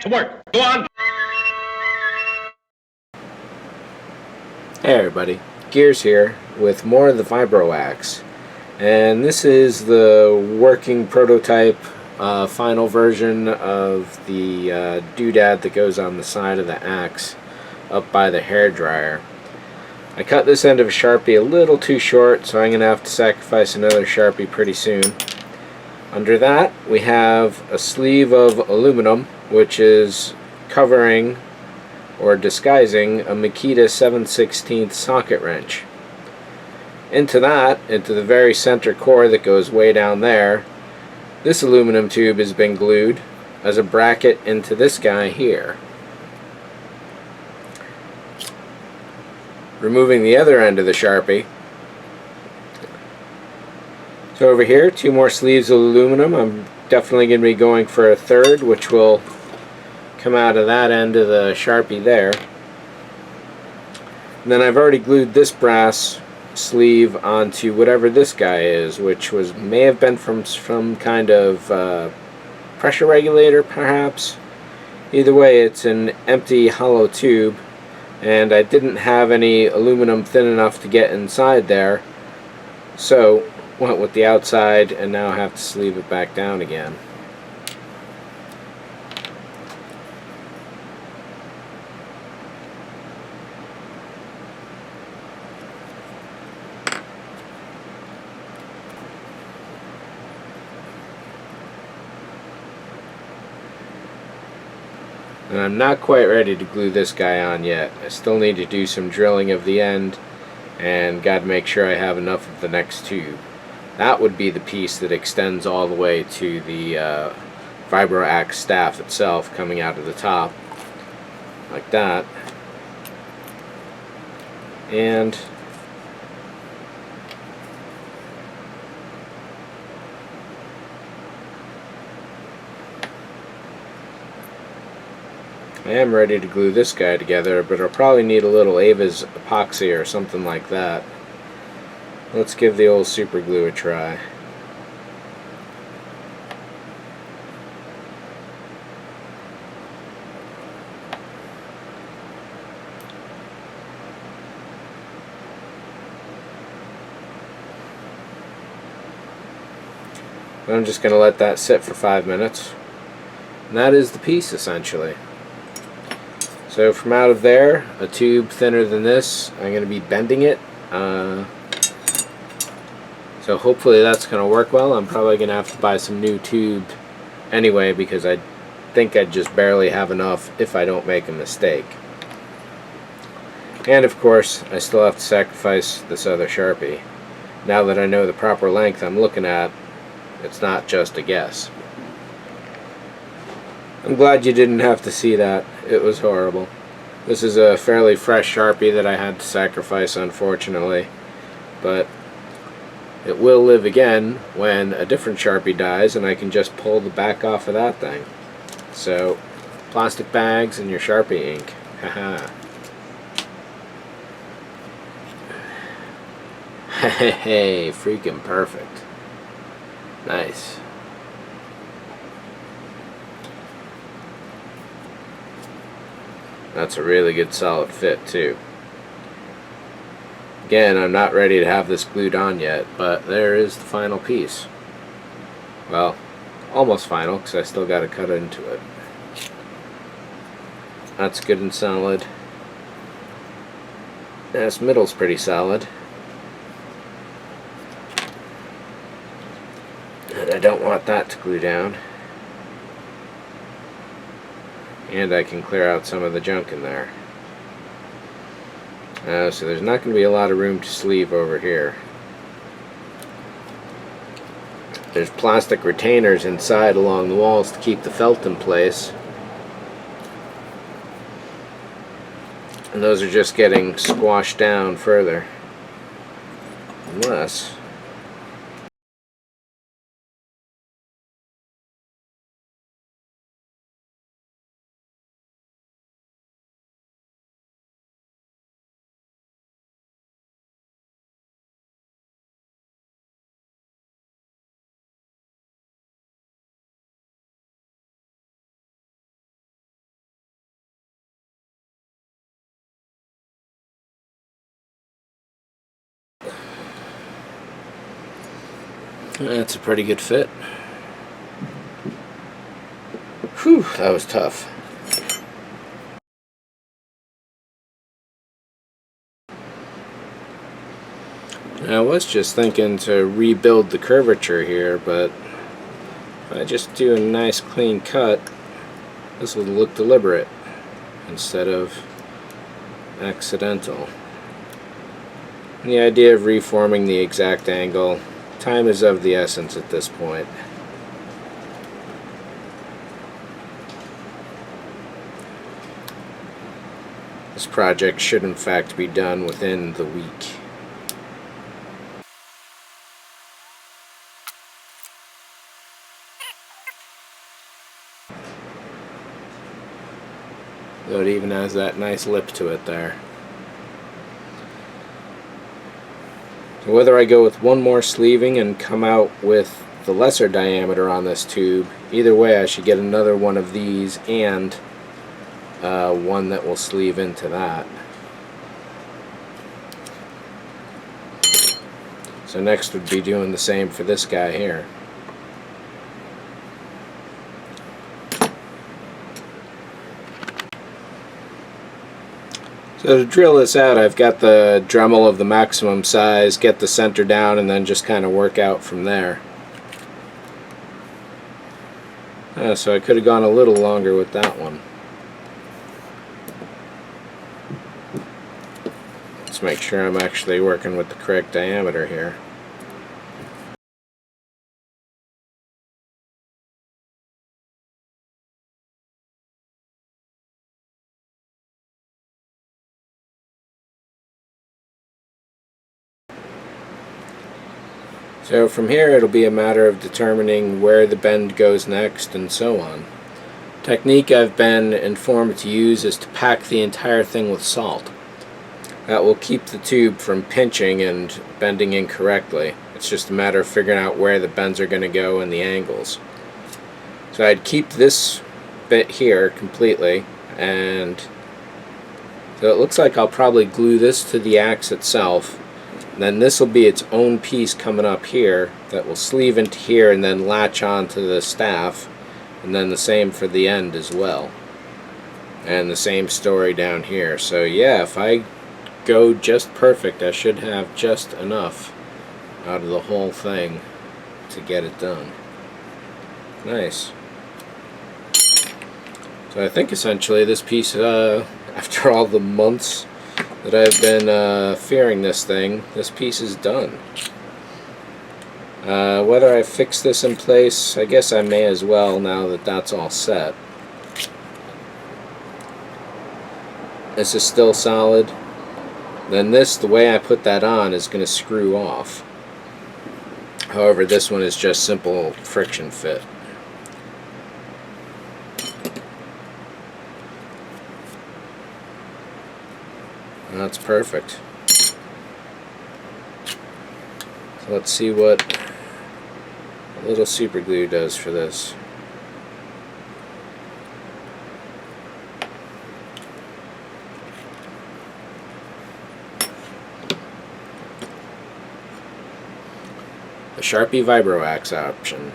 get to work. Go on. Hey everybody, Gears here with more of the Vibroaxe, and this is the working prototype final version of the doodad that goes on the side of the axe up by the hairdryer. I cut this end of a Sharpie a little too short, so I'm going to have to sacrifice another Sharpie pretty soon. Under that we have a sleeve of aluminum, which is covering or disguising a Makita 7/16 socket wrench. Into the very center core that goes way down there, this aluminum tube has been glued as a bracket into this guy here. Removing the other end of the Sharpie. So over here, two more sleeves of aluminum. I'm definitely going to be going for a third, which will come out of that end of the Sharpie there. And then I've already glued this brass sleeve onto whatever this guy is, which may have been from some kind of pressure regulator perhaps. Either way, it's an empty hollow tube, and I didn't have any aluminum thin enough to get inside there, so went with the outside and now have to sleeve it back down again. And I'm not quite ready to glue this guy on yet. I still need to do some drilling of the end, and got to make sure I have enough of the next tube. That would be the piece that extends all the way to the Vibroaxe staff itself, coming out of the top like that. And I am ready to glue this guy together, but I'll probably need a little Ava's epoxy or something like that. Let's give the old super glue a try. I'm just going to let that sit for 5 minutes. And that is the piece, essentially. So from out of there, a tube thinner than this, I'm going to be bending it. So hopefully that's going to work well. I'm probably going to have to buy some new tube anyway, because I think I'd just barely have enough if I don't make a mistake. And of course, I still have to sacrifice this other Sharpie. Now that I know the proper length I'm looking at, it's not just a guess. I'm glad you didn't have to see that. It was horrible. This is a fairly fresh Sharpie that I had to sacrifice, unfortunately. But it will live again when a different Sharpie dies and I can just pull the back off of that thing. So, plastic bags and your Sharpie ink. Haha. Hey, freaking perfect. Nice. That's a really good solid fit too. Again, I'm not ready to have this glued on yet, but there is the final piece. Well, almost final, because I still got to cut into it. That's good and solid. This middle's pretty solid. And I don't want that to glue down. And I can clear out some of the junk in there. So there's not going to be a lot of room to sleeve over here. There's plastic retainers inside along the walls to keep the felt in place. And those are just getting squashed down further. Unless That's a pretty good fit. Whew, that was tough. I was just thinking to rebuild the curvature here, but if I just do a nice clean cut, this will look deliberate instead of accidental. And the idea of reforming the exact angle, time is of the essence at this point. This project should in fact be done within the week. Though it even has that nice lip to it there. So whether I go with one more sleeving and come out with the lesser diameter on this tube, either way I should get another one of these and one that will sleeve into that. So next would be doing the same for this guy here. So to drill this out, I've got the Dremel of the maximum size, get the center down, and then just kind of work out from there. So I could have gone a little longer with that one. Let's make sure I'm actually working with the correct diameter here. So from here it'll be a matter of determining where the bend goes next and so on. Technique I've been informed to use is to pack the entire thing with salt. That will keep the tube from pinching and bending incorrectly. It's just a matter of figuring out where the bends are going to go and the angles. So I'd keep this bit here completely, and so it looks like I'll probably glue this to the axe itself. Then this will be its own piece coming up here that will sleeve into here and then latch onto the staff, and then the same for the end as well, and the same story down here. So yeah, if I go just perfect, I should have just enough out of the whole thing to get it done. Nice. So I think essentially this piece, after all the months that I've been fearing this thing, this piece is done. Whether I fix this in place, I guess I may as well now that that's all set. This is still solid. Then this, the way I put that on, is going to screw off. However, this one is just simple friction fit. That's perfect. So let's see what a little super glue does for this. The Sharpie Vibroaxe option.